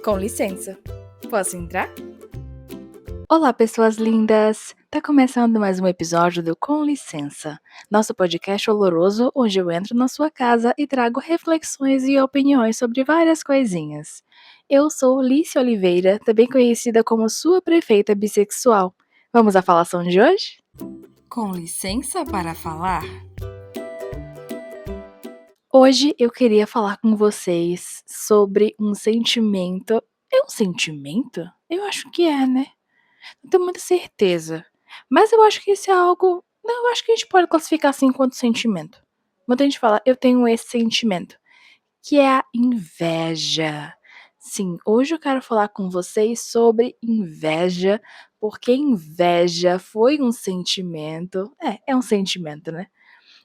Com licença, posso entrar? Olá, pessoas lindas! Tá começando mais um episódio do Com Licença, nosso podcast oloroso onde eu entro na sua casa e trago reflexões e opiniões sobre várias coisinhas. Eu sou Lícia Oliveira, também conhecida como sua prefeita bissexual. Vamos à falação de hoje? Com licença para falar? Hoje eu queria falar com vocês sobre um sentimento. É um sentimento? Eu acho que é, né? Não tenho muita certeza. Mas eu acho que isso é algo. Não, eu acho que a gente pode classificar assim enquanto sentimento. Muita gente fala, eu tenho esse sentimento, que é a inveja. Sim, hoje eu quero falar com vocês sobre inveja, porque inveja foi um sentimento. É um sentimento, né?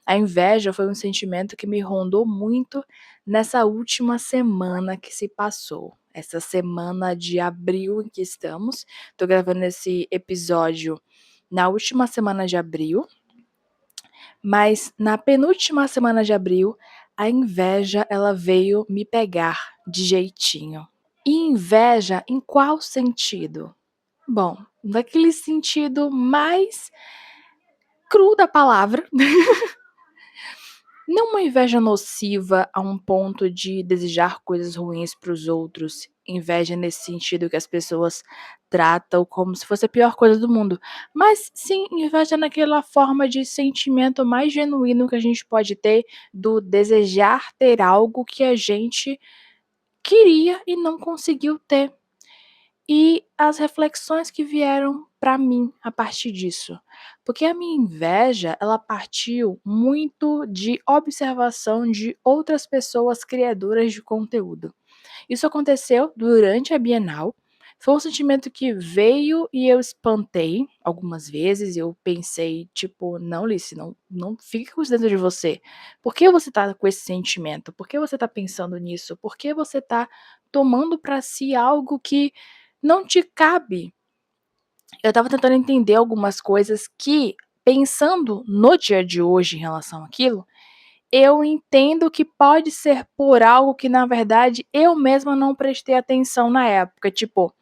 A inveja foi um sentimento que me rondou muito nessa última semana que se passou. Essa semana de abril em que estamos. Tô gravando esse episódio na última semana de abril, mas na penúltima semana de abril, a inveja ela veio me pegar de jeitinho. E inveja em qual sentido? Bom, naquele sentido mais cru da palavra. Não uma inveja nociva a um ponto de desejar coisas ruins para os outros, inveja nesse sentido que as pessoas tratam como se fosse a pior coisa do mundo, mas sim inveja naquela forma de sentimento mais genuíno que a gente pode ter do desejar ter algo que a gente queria e não conseguiu ter. E as reflexões que vieram para mim a partir disso. Porque a minha inveja, ela partiu muito de observação de outras pessoas criadoras de conteúdo. Isso aconteceu durante a Bienal. Foi um sentimento que veio e eu espantei algumas vezes. Eu pensei, tipo, não, Lice, não fique com isso dentro de você. Por que você tá com esse sentimento? Por que você tá pensando nisso? Por que você tá tomando para si algo que não te cabe? Eu estava tentando entender algumas coisas que, pensando no dia de hoje em relação àquilo, eu entendo que pode ser por algo que, na verdade, eu mesma não prestei atenção na época. Tipo,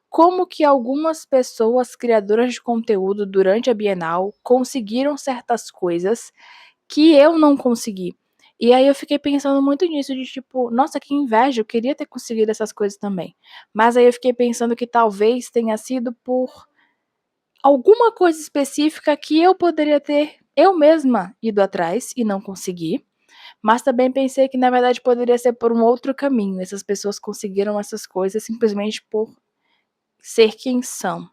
como que algumas pessoas criadoras de conteúdo durante a Bienal conseguiram certas coisas que eu não consegui. E aí eu fiquei pensando muito nisso, de tipo, nossa, que inveja, eu queria ter conseguido essas coisas também. Mas aí eu fiquei pensando que talvez tenha sido por alguma coisa específica que eu poderia ter eu mesma ido atrás e não consegui. Mas também pensei que, na verdade, poderia ser por um outro caminho. Essas pessoas conseguiram essas coisas simplesmente por ser quem são.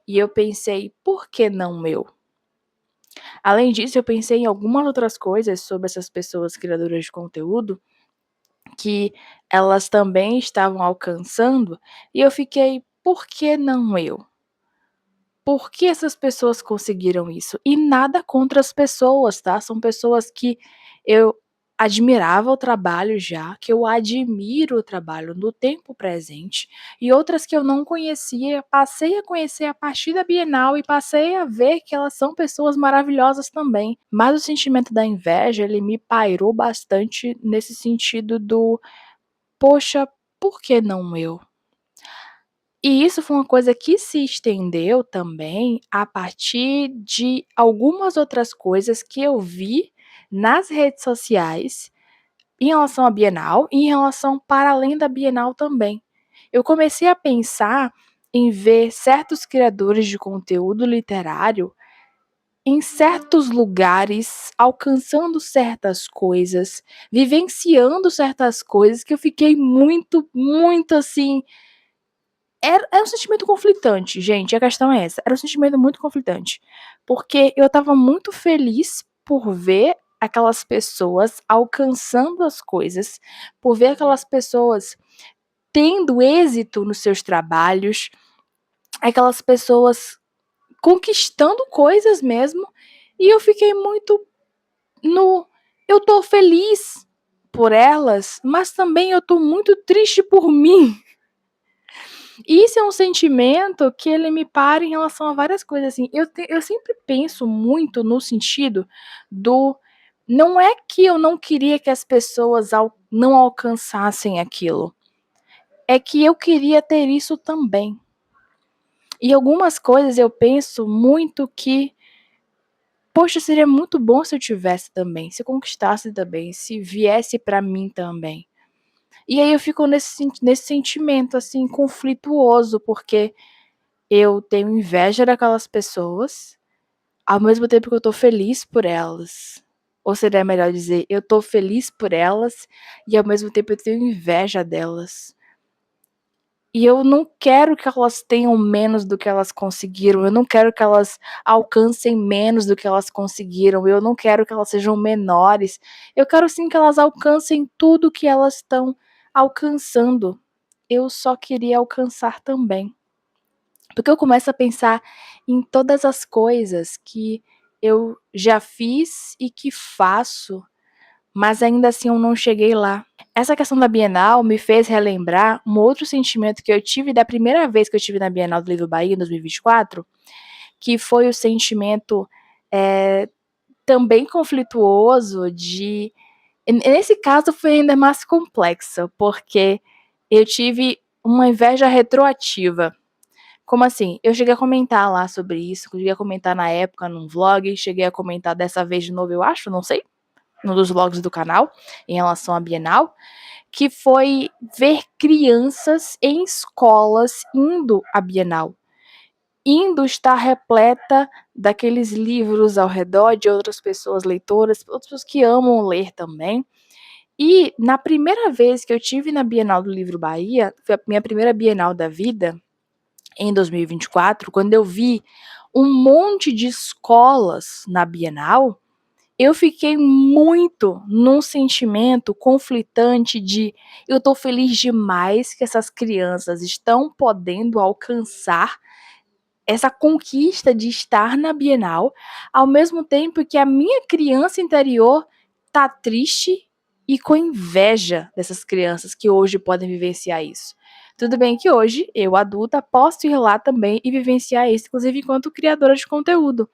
E eu pensei, por que não eu? Além disso, eu pensei em algumas outras coisas sobre essas pessoas criadoras de conteúdo que elas também estavam alcançando, e eu fiquei, por que não eu? Por que essas pessoas conseguiram isso? E nada contra as pessoas, tá? São pessoas que eu admirava o trabalho já, que eu admiro o trabalho no tempo presente, e outras que eu não conhecia, passei a conhecer a partir da Bienal e passei a ver que elas são pessoas maravilhosas também. Mas o sentimento da inveja, ele me pairou bastante nesse sentido do, poxa, por que não eu? E isso foi uma coisa que se estendeu também a partir de algumas outras coisas que eu vi nas redes sociais em relação à Bienal e em relação para além da Bienal também. Eu comecei a pensar em ver certos criadores de conteúdo literário em certos lugares, alcançando certas coisas, vivenciando certas coisas que eu fiquei muito assim. Era um sentimento conflitante, gente, a questão é essa, era um sentimento muito conflitante, porque eu estava muito feliz por ver aquelas pessoas alcançando as coisas, por ver aquelas pessoas tendo êxito nos seus trabalhos, aquelas pessoas conquistando coisas mesmo, e eu fiquei muito no eu tô feliz por elas, mas também eu tô muito triste por mim. Isso é um sentimento que ele me para em relação a várias coisas, assim, eu sempre penso muito no sentido do não é que eu não queria que as pessoas não alcançassem aquilo, é que eu queria ter isso também. E algumas coisas eu penso muito que, poxa, seria muito bom se eu tivesse também, se eu conquistasse também, se viesse pra mim também. E aí eu fico nesse sentimento, assim, conflituoso, porque eu tenho inveja daquelas pessoas, ao mesmo tempo que eu tô feliz por elas. Ou seria melhor dizer, eu tô feliz por elas e ao mesmo tempo eu tenho inveja delas. E eu não quero que elas tenham menos do que elas conseguiram, eu não quero que elas alcancem menos do que elas conseguiram, eu não quero que elas sejam menores. Eu quero sim que elas alcancem tudo que elas estão alcançando. Eu só queria alcançar também. Porque eu começo a pensar em todas as coisas que eu já fiz e que faço, mas ainda assim eu não cheguei lá. Essa questão da Bienal me fez relembrar um outro sentimento que eu tive da primeira vez que eu estive na Bienal do Livro Bahia, em 2024, que foi o sentimento também conflituoso de. Nesse caso foi ainda mais complexo, porque eu tive uma inveja retroativa. Como assim? Eu cheguei a comentar lá sobre isso, cheguei a comentar na época num vlog, cheguei a comentar dessa vez de novo, eu acho, não sei, num dos vlogs do canal, em relação à Bienal, que foi ver crianças em escolas indo à Bienal, indo estar repleta daqueles livros ao redor de outras pessoas leitoras, outras pessoas que amam ler também. E na primeira vez que eu tive na Bienal do Livro Bahia, foi a minha primeira Bienal da vida, em 2024, quando eu vi um monte de escolas na Bienal, eu fiquei muito num sentimento conflitante de eu tô feliz demais que essas crianças estão podendo alcançar essa conquista de estar na Bienal, ao mesmo tempo que a minha criança interior tá triste e com inveja dessas crianças que hoje podem vivenciar isso. Tudo bem que hoje, eu adulta, posso ir lá também e vivenciar isso, inclusive enquanto criadora de conteúdo.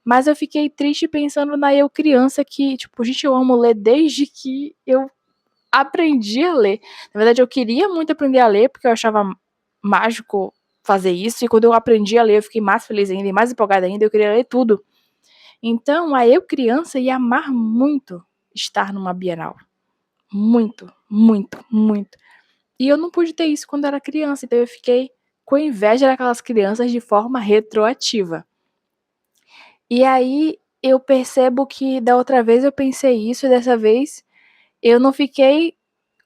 Mas eu fiquei triste pensando na eu criança que, tipo, gente, eu amo ler desde que eu aprendi a ler. Na verdade, eu queria muito aprender a ler, porque eu achava mágico fazer isso, e quando eu aprendi a ler, eu fiquei mais feliz ainda, e mais empolgada ainda, eu queria ler tudo. Então, a eu criança ia amar muito estar numa Bienal. Muito, muito, muito. E eu não pude ter isso quando era criança, então eu fiquei com inveja daquelas crianças de forma retroativa. E aí eu percebo que da outra vez eu pensei isso, e dessa vez eu não fiquei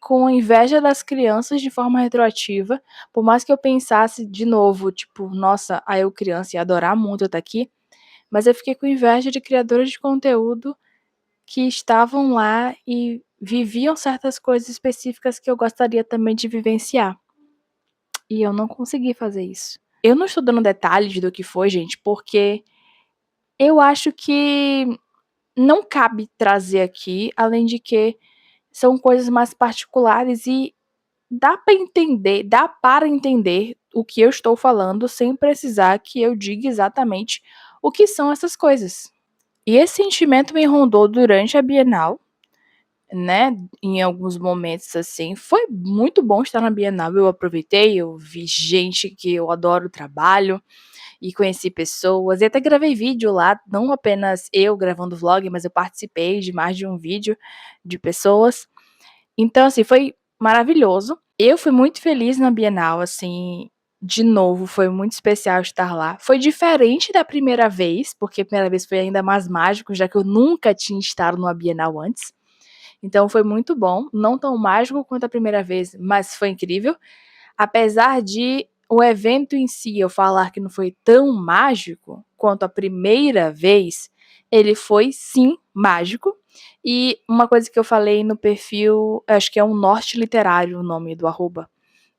com inveja das crianças de forma retroativa, por mais que eu pensasse de novo, tipo, nossa, a eu criança ia adorar muito estar aqui, mas eu fiquei com inveja de criadores de conteúdo que estavam lá e viviam certas coisas específicas que eu gostaria também de vivenciar. E eu não consegui fazer isso. Eu não estou dando detalhes do que foi, gente, porque eu acho que não cabe trazer aqui, além de que são coisas mais particulares e dá para entender o que eu estou falando sem precisar que eu diga exatamente o que são essas coisas. E esse sentimento me rondou durante a Bienal, né, em alguns momentos, assim. Foi muito bom estar na Bienal, eu aproveitei, eu vi gente que eu adoro o trabalho e conheci pessoas, e até gravei vídeo lá, não apenas eu gravando vlog, mas eu participei de mais de um vídeo de pessoas. Então, assim, foi maravilhoso. Eu fui muito feliz na Bienal, assim, de novo, foi muito especial estar lá. Foi diferente da primeira vez, porque a primeira vez foi ainda mais mágico, já que eu nunca tinha estado numa Bienal antes. Então foi muito bom, não tão mágico quanto a primeira vez, mas foi incrível. Apesar de o evento em si eu falar que não foi tão mágico quanto a primeira vez, ele foi sim mágico. E uma coisa que eu falei no perfil, acho que é um Norte Literário o nome do arroba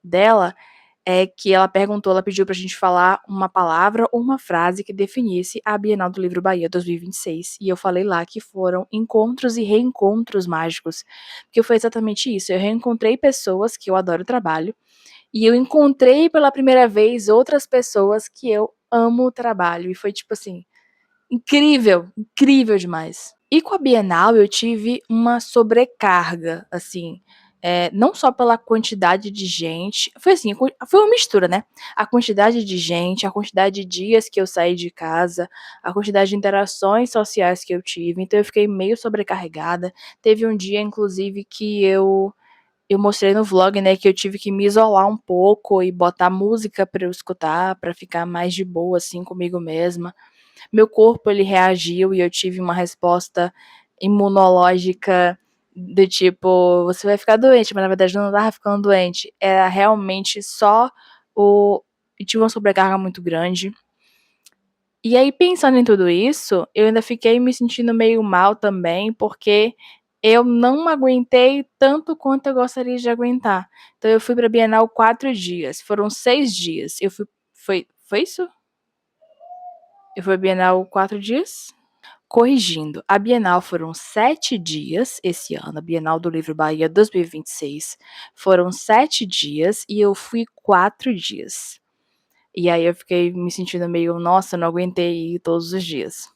dela, é que ela perguntou, ela pediu pra gente falar uma palavra ou uma frase que definisse a Bienal do Livro Bahia 2026. E eu falei lá que foram encontros e reencontros mágicos. Porque foi exatamente isso. Eu reencontrei pessoas que eu adoro o trabalho. E eu encontrei pela primeira vez outras pessoas que eu amo o trabalho. E foi tipo assim, incrível, incrível demais. E com a Bienal eu tive uma sobrecarga, assim, não só pela quantidade de gente, foi assim, foi uma mistura, né? A quantidade de gente, a quantidade de dias que eu saí de casa, a quantidade de interações sociais que eu tive, então eu fiquei meio sobrecarregada. Teve um dia, inclusive, que eu mostrei no vlog, né, que eu tive que me isolar um pouco e botar música para eu escutar, para ficar mais de boa, assim, comigo mesma. Meu corpo, ele reagiu e eu tive uma resposta imunológica do tipo, você vai ficar doente, mas na verdade eu não tava ficando doente. Era realmente só o. Eu tive uma sobrecarga muito grande. E aí, pensando em tudo isso, eu ainda fiquei me sentindo meio mal também, porque eu não aguentei tanto quanto eu gostaria de aguentar. Então, eu fui pra Bienal 4 dias, foram 6 dias. Foi isso? Eu fui pra Bienal 4 dias? Corrigindo, a Bienal foram 7 dias esse ano, a Bienal do Livro Bahia 2026. Foram 7 dias e eu fui 4 dias. E aí eu fiquei me sentindo meio, nossa, não aguentei ir todos os dias.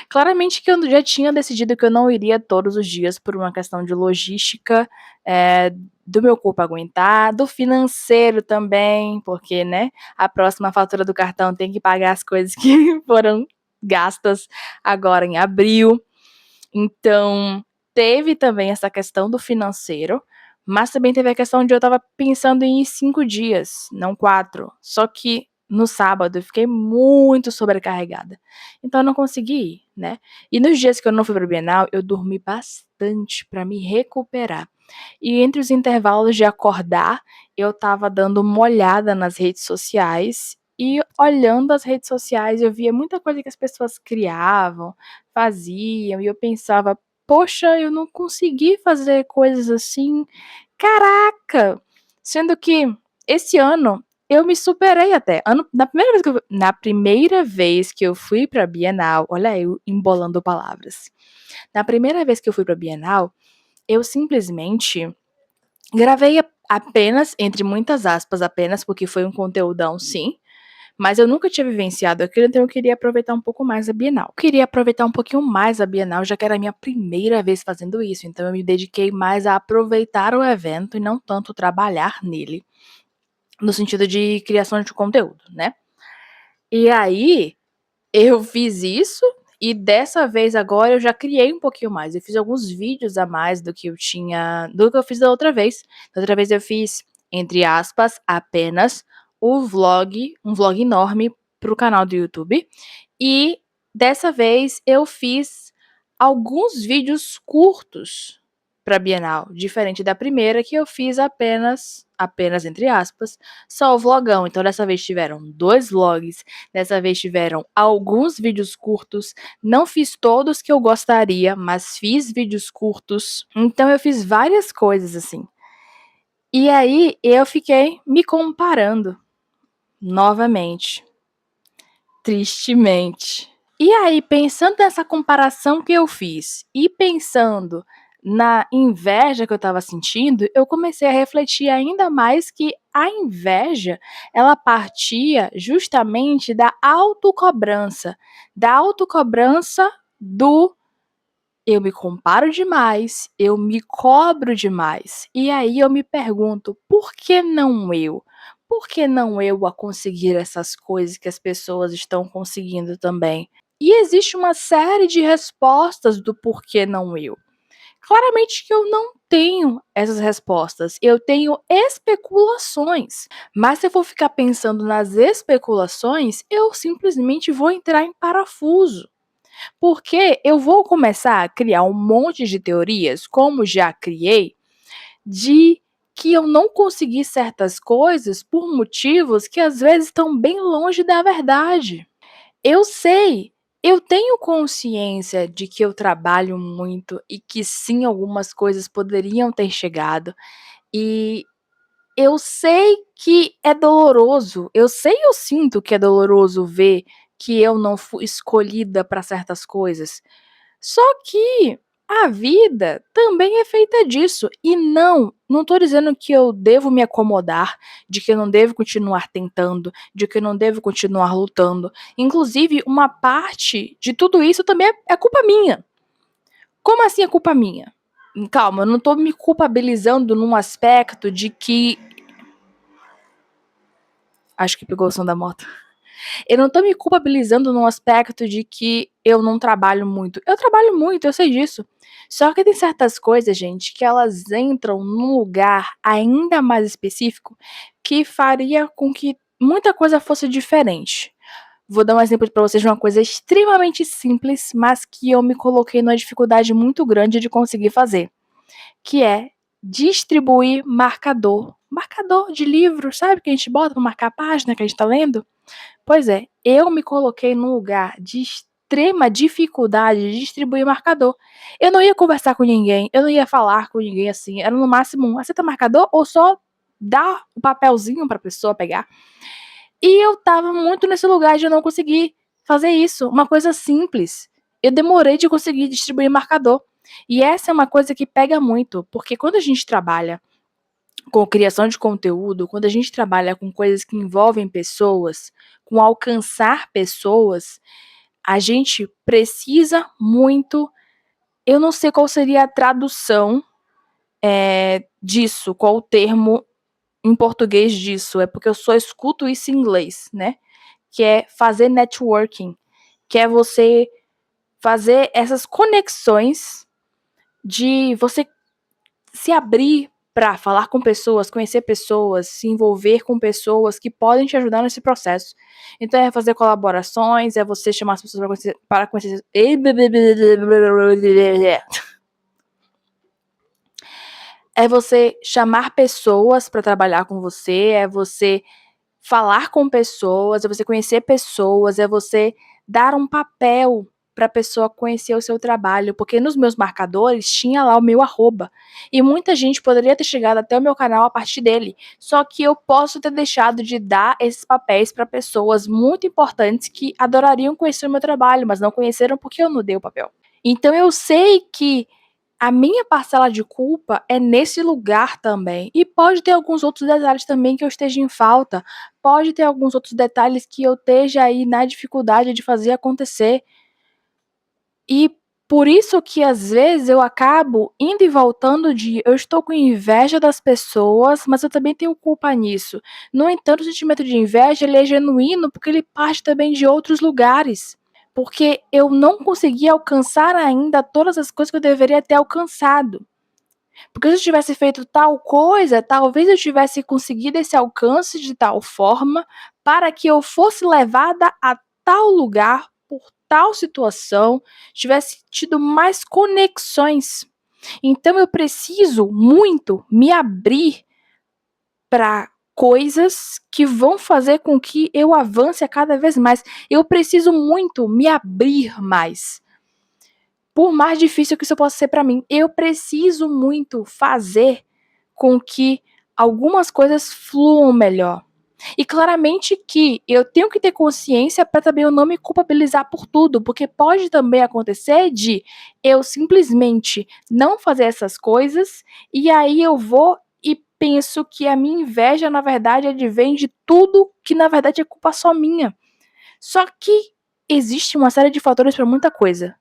Claramente que eu já tinha decidido que eu não iria todos os dias por uma questão de logística, do meu corpo aguentar, do financeiro também, porque, né, a próxima fatura do cartão tem que pagar as coisas que foram gastas agora em abril. Então, teve também essa questão do financeiro, mas também teve a questão de eu estava pensando em ir 5 dias, não 4. Só que no sábado eu fiquei muito sobrecarregada. Então eu não consegui ir, né? E nos dias que eu não fui pra Bienal, eu dormi bastante para me recuperar. E entre os intervalos de acordar, eu estava dando uma olhada nas redes sociais e olhando as redes sociais, eu via muita coisa que as pessoas criavam, faziam, e eu pensava: "Poxa, eu não consegui fazer coisas assim. Caraca!". Sendo que esse ano eu me superei até. Na primeira vez que eu fui pra Bienal, olha eu embolando palavras. Na primeira vez que eu fui pra Bienal, eu simplesmente gravei apenas, entre muitas aspas, apenas, porque foi um conteúdão sim, mas eu nunca tinha vivenciado aquilo, então eu queria aproveitar um pouco mais a Bienal. Queria aproveitar um pouquinho mais a Bienal, já que era a minha primeira vez fazendo isso, então eu me dediquei mais a aproveitar o evento e não tanto trabalhar nele, no sentido de criação de conteúdo, né. E aí, eu fiz isso e dessa vez agora eu já criei um pouquinho mais. Eu fiz alguns vídeos a mais do que eu fiz da outra vez. Da outra vez eu fiz, entre aspas, apenas um vlog enorme para o canal do YouTube. E dessa vez eu fiz alguns vídeos curtos para Bienal, diferente da primeira que eu fiz apenas entre aspas, só o vlogão. Então dessa vez tiveram 2 vlogs, dessa vez tiveram alguns vídeos curtos. Não fiz todos que eu gostaria, mas fiz vídeos curtos. Então eu fiz várias coisas assim. E aí eu fiquei me comparando novamente, tristemente. E aí, pensando nessa comparação que eu fiz e pensando na inveja que eu estava sentindo, eu comecei a refletir ainda mais que a inveja, ela partia justamente da autocobrança do eu me comparo demais, eu me cobro demais. E aí eu me pergunto, por que não eu? Por que não eu a conseguir essas coisas que as pessoas estão conseguindo também? E existe uma série de respostas do porquê não eu. Claramente que eu não tenho essas respostas, eu tenho especulações. Mas se eu for ficar pensando nas especulações, eu simplesmente vou entrar em parafuso. Porque eu vou começar a criar um monte de teorias, como já criei, de que eu não consegui certas coisas por motivos que às vezes estão bem longe da verdade. Eu sei, eu tenho consciência de que eu trabalho muito e que sim, algumas coisas poderiam ter chegado. E eu sei que é doloroso, eu sinto que é doloroso ver que eu não fui escolhida para certas coisas. Só que a vida também é feita disso. E não tô dizendo que eu devo me acomodar, de que eu não devo continuar tentando, de que eu não devo continuar lutando. Inclusive, uma parte de tudo isso também é culpa minha. Como assim é culpa minha? Calma, eu não tô me culpabilizando num aspecto de que. Acho que pegou o som da moto. Eu não tô me culpabilizando num aspecto de que eu não trabalho muito. Eu trabalho muito, eu sei disso. Só que tem certas coisas, gente, que elas entram num lugar ainda mais específico que faria com que muita coisa fosse diferente. Vou dar um exemplo para vocês de uma coisa extremamente simples, mas que eu me coloquei numa dificuldade muito grande de conseguir fazer, que é distribuir marcador. Marcador de livro, sabe? Que a gente bota para marcar a página que a gente está lendo. Pois é, eu me coloquei num lugar de extrema dificuldade de distribuir marcador. Eu não ia conversar com ninguém, eu não ia falar com ninguém assim. Era no máximo um aceita marcador ou só dar o papelzinho para a pessoa pegar. E eu tava muito nesse lugar de eu não conseguir fazer isso. Uma coisa simples. Eu demorei de conseguir distribuir marcador. E essa é uma coisa que pega muito, porque quando a gente trabalha com criação de conteúdo, quando a gente trabalha com coisas que envolvem pessoas, com alcançar pessoas, a gente precisa muito. Eu não sei qual seria a tradução disso, qual o termo em português disso, é porque eu só escuto isso em inglês, né? Que é fazer networking, que é você fazer essas conexões de você se abrir para falar com pessoas, conhecer pessoas, se envolver com pessoas que podem te ajudar nesse processo. Então é fazer colaborações, é você chamar as pessoas para conhecer. É você chamar pessoas para trabalhar com você, é você falar com pessoas, é você conhecer pessoas, é você dar um papel para a pessoa conhecer o seu trabalho, porque nos meus marcadores tinha lá o meu arroba, e muita gente poderia ter chegado até o meu canal a partir dele, só que eu posso ter deixado de dar esses papéis para pessoas muito importantes que adorariam conhecer o meu trabalho, mas não conheceram porque eu não dei o papel. Então eu sei que a minha parcela de culpa é nesse lugar também. E pode ter alguns outros detalhes também que eu esteja em falta. Pode ter alguns outros detalhes que eu esteja aí na dificuldade de fazer acontecer. E por isso que às vezes eu acabo indo e voltando de eu estou com inveja das pessoas, mas eu também tenho culpa nisso. No entanto, o sentimento de inveja ele é genuíno porque ele parte também de outros lugares. Porque eu não consegui alcançar ainda todas as coisas que eu deveria ter alcançado. Porque se eu tivesse feito tal coisa, talvez eu tivesse conseguido esse alcance de tal forma para que eu fosse levada a tal lugar por tal situação, tivesse tido mais conexões. Então eu preciso muito me abrir para coisas que vão fazer com que eu avance a cada vez mais. Eu preciso muito me abrir mais. Por mais difícil que isso possa ser para mim, eu preciso muito fazer com que algumas coisas fluam melhor. E claramente que eu tenho que ter consciência para também eu não me culpabilizar por tudo, porque pode também acontecer de eu simplesmente não fazer essas coisas e aí eu vou e penso que a minha inveja, na verdade, advém de tudo que, na verdade, é culpa só minha. Só que existe uma série de fatores para muita coisa.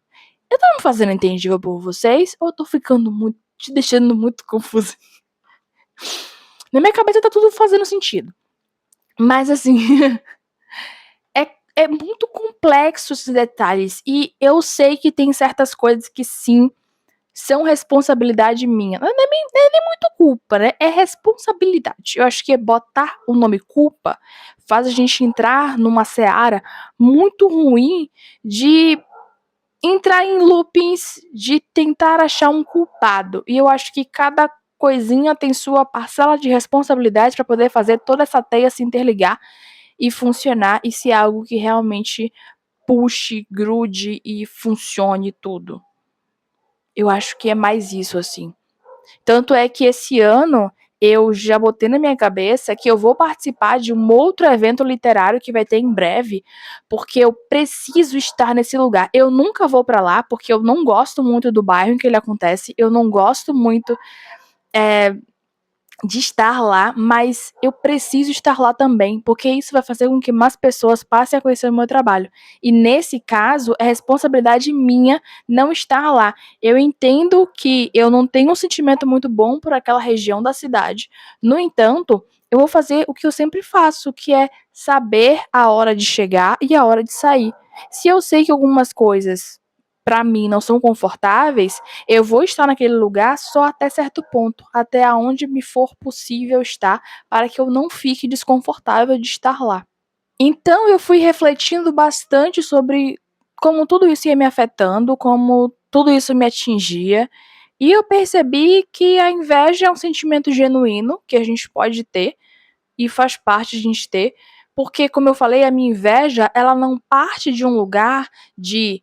Eu tô me fazendo entendível por vocês ou eu tô ficando muito, te deixando muito confusa? Na minha cabeça tá tudo fazendo sentido. Mas assim, é muito complexo esses detalhes. E eu sei que tem certas coisas que sim são responsabilidade minha. Não é nem muito culpa, né? É responsabilidade. Eu acho que botar o nome culpa faz a gente entrar numa seara muito ruim de entrar em loopings de tentar achar um culpado. E eu acho que cada coisinha tem sua parcela de responsabilidade para poder fazer toda essa teia se interligar e funcionar e ser algo que realmente puxe, grude e funcione tudo. Eu acho que é mais isso, assim. Tanto é que esse ano eu já botei na minha cabeça que eu vou participar de um outro evento literário que vai ter em breve, porque eu preciso estar nesse lugar. Eu nunca vou para lá, porque eu não gosto muito do bairro em que ele acontece, eu não gosto muito de estar lá, mas eu preciso estar lá também, porque isso vai fazer com que mais pessoas passem a conhecer o meu trabalho. E nesse caso, é responsabilidade minha não estar lá. Eu entendo que eu não tenho um sentimento muito bom por aquela região da cidade. No entanto, eu vou fazer o que eu sempre faço, que é saber a hora de chegar e a hora de sair. Se eu sei que algumas coisas para mim não são confortáveis, eu vou estar naquele lugar só até certo ponto, até onde me for possível estar, para que eu não fique desconfortável de estar lá. Então eu fui refletindo bastante sobre como tudo isso ia me afetando, como tudo isso me atingia, e eu percebi que a inveja é um sentimento genuíno que a gente pode ter e faz parte de a gente ter, porque como eu falei, a minha inveja, ela não parte de um lugar de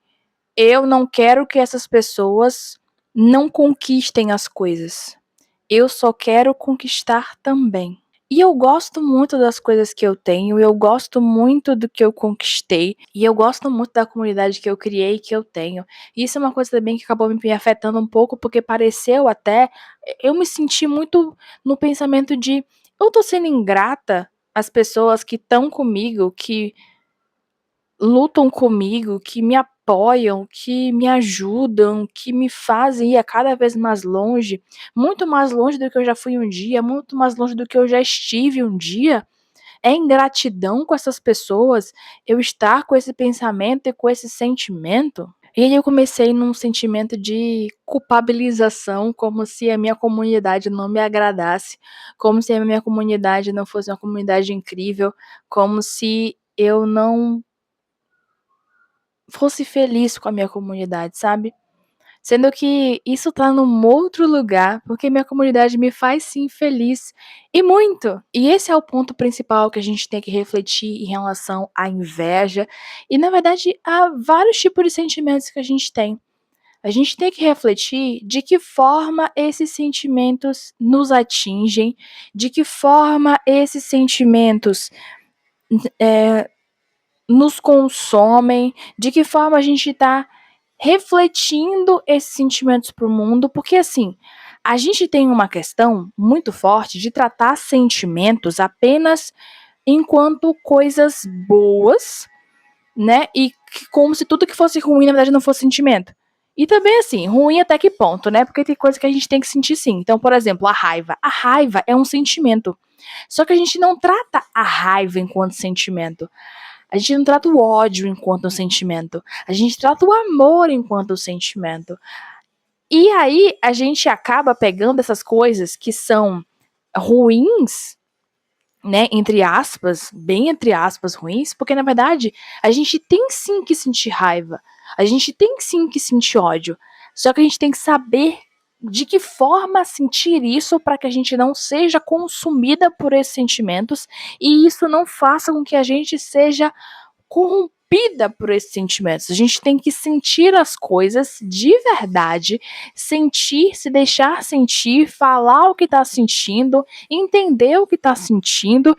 eu não quero que essas pessoas não conquistem as coisas. Eu só quero conquistar também. E eu gosto muito das coisas que eu tenho, eu gosto muito do que eu conquistei, e eu gosto muito da comunidade que eu criei e que eu tenho. E isso é uma coisa também que acabou me afetando um pouco, porque pareceu até. Eu me senti muito no pensamento de eu tô sendo ingrata às pessoas que estão comigo, que lutam comigo, que me apoiam, que me ajudam, que me fazem ir a cada vez mais longe, muito mais longe do que eu já fui um dia, muito mais longe do que eu já estive um dia. É ingratidão com essas pessoas eu estar com esse pensamento e com esse sentimento. E aí eu comecei num sentimento de culpabilização, como se a minha comunidade não me agradasse, como se a minha comunidade não fosse uma comunidade incrível, como se eu não fosse feliz com a minha comunidade, sabe? Sendo que isso tá num outro lugar, porque minha comunidade me faz sim feliz e muito. E esse é o ponto principal que a gente tem que refletir em relação à inveja e, na verdade, há vários tipos de sentimentos que a gente tem. A gente tem que refletir de que forma esses sentimentos nos atingem, de que forma esses sentimentos nos consomem, de que forma a gente está refletindo esses sentimentos para o mundo, porque assim, a gente tem uma questão muito forte de tratar sentimentos apenas enquanto coisas boas, né? E como se tudo que fosse ruim, na verdade, não fosse sentimento. E também, assim, ruim até que ponto, né? Porque tem coisa que a gente tem que sentir sim. Então, por exemplo, a raiva. A raiva é um sentimento. Só que a gente não trata a raiva enquanto sentimento. A gente não trata o ódio enquanto um sentimento. A gente trata o amor enquanto um sentimento. E aí a gente acaba pegando essas coisas que são ruins, né, entre aspas, bem entre aspas ruins, porque na verdade a gente tem sim que sentir raiva. A gente tem sim que sentir ódio. Só que a gente tem que saber de que forma sentir isso para que a gente não seja consumida por esses sentimentos e isso não faça com que a gente seja corrompida por esses sentimentos. A gente tem que sentir as coisas de verdade, sentir, se deixar sentir, falar o que está sentindo, entender o que está sentindo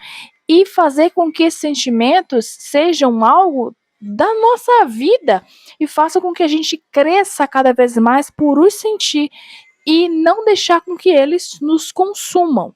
e fazer com que esses sentimentos sejam algo da nossa vida e faça com que a gente cresça cada vez mais por os sentir e não deixar com que eles nos consumam.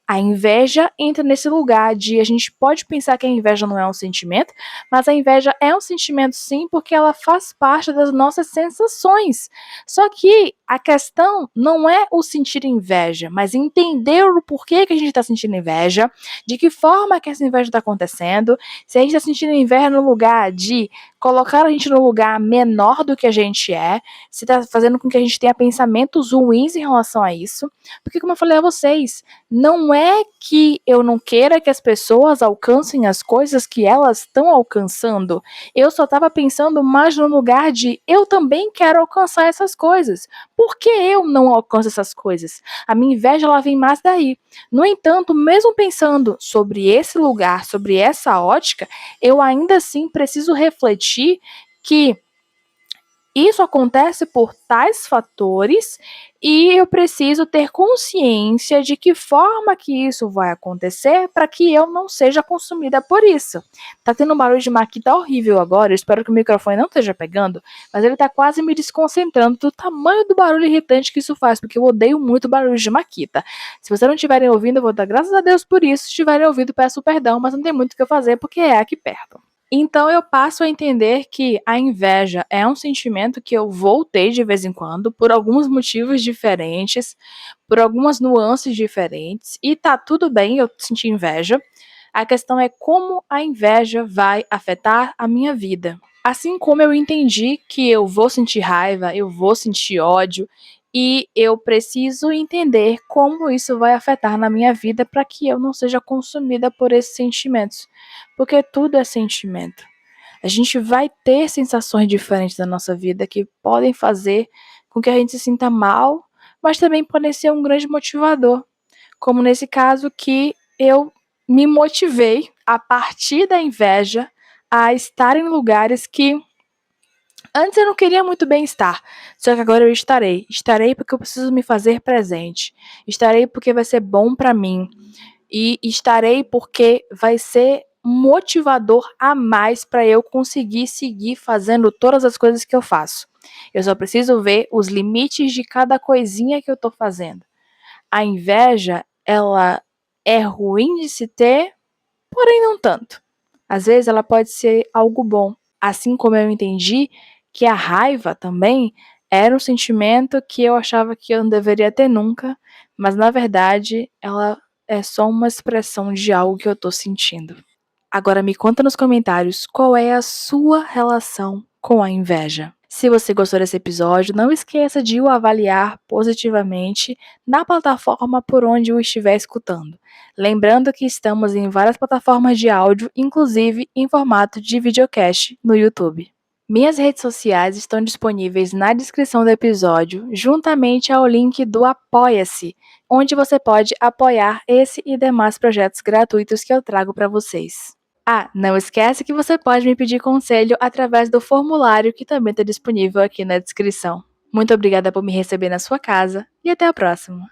A inveja entra nesse lugar de a gente pode pensar que a inveja não é um sentimento, mas a inveja é um sentimento sim, porque ela faz parte das nossas sensações. Só que a questão não é o sentir inveja, mas entender o porquê que a gente está sentindo inveja, de que forma que essa inveja está acontecendo, se a gente está sentindo inveja no lugar de colocar a gente no lugar menor do que a gente é, se está fazendo com que a gente tenha pensamentos ruins em relação a isso, porque como eu falei a vocês, não é que eu não queira que as pessoas alcancem as coisas que elas estão alcançando. Eu só estava pensando mais no lugar de eu também quero alcançar essas coisas. Por que eu não alcanço essas coisas? A minha inveja ela vem mais daí. No entanto, mesmo pensando sobre esse lugar, sobre essa ótica, eu ainda assim preciso refletir que Isso acontece por tais fatores e eu preciso ter consciência de que forma que isso vai acontecer para que eu não seja consumida por isso. Tá tendo um barulho de maquita horrível agora, eu espero que o microfone não esteja pegando, mas ele tá quase me desconcentrando do tamanho do barulho irritante que isso faz, porque eu odeio muito barulho de maquita. Se vocês não estiverem ouvindo, eu vou dar graças a Deus por isso. Se estiverem ouvindo, peço perdão, mas não tem muito o que eu fazer porque é aqui perto. Então eu passo a entender que a inveja é um sentimento que eu vou ter de vez em quando, por alguns motivos diferentes, por algumas nuances diferentes, e tá tudo bem eu sentir inveja. A questão é como a inveja vai afetar a minha vida. Assim como eu entendi que eu vou sentir raiva, eu vou sentir ódio, e eu preciso entender como isso vai afetar na minha vida para que eu não seja consumida por esses sentimentos, porque tudo é sentimento. A gente vai ter sensações diferentes na nossa vida que podem fazer com que a gente se sinta mal, mas também podem ser um grande motivador, como nesse caso que eu me motivei a partir da inveja a estar em lugares que antes eu não queria muito bem estar, só que agora eu estarei. Estarei porque eu preciso me fazer presente. Estarei porque vai ser bom para mim. E estarei porque vai ser motivador a mais para eu conseguir seguir fazendo todas as coisas que eu faço. Eu só preciso ver os limites de cada coisinha que eu estou fazendo. A inveja, ela é ruim de se ter, porém não tanto. Às vezes ela pode ser algo bom. Assim como eu entendi que a raiva também era um sentimento que eu achava que eu não deveria ter nunca, mas na verdade ela é só uma expressão de algo que eu tô sentindo. Agora me conta nos comentários qual é a sua relação com a inveja. Se você gostou desse episódio, não esqueça de o avaliar positivamente na plataforma por onde o estiver escutando. Lembrando que estamos em várias plataformas de áudio, inclusive em formato de videocast no YouTube. Minhas redes sociais estão disponíveis na descrição do episódio, juntamente ao link do Apoia-se, onde você pode apoiar esse e demais projetos gratuitos que eu trago para vocês. Ah, não esquece que você pode me pedir conselho através do formulário que também está disponível aqui na descrição. Muito obrigada por me receber na sua casa e até a próxima!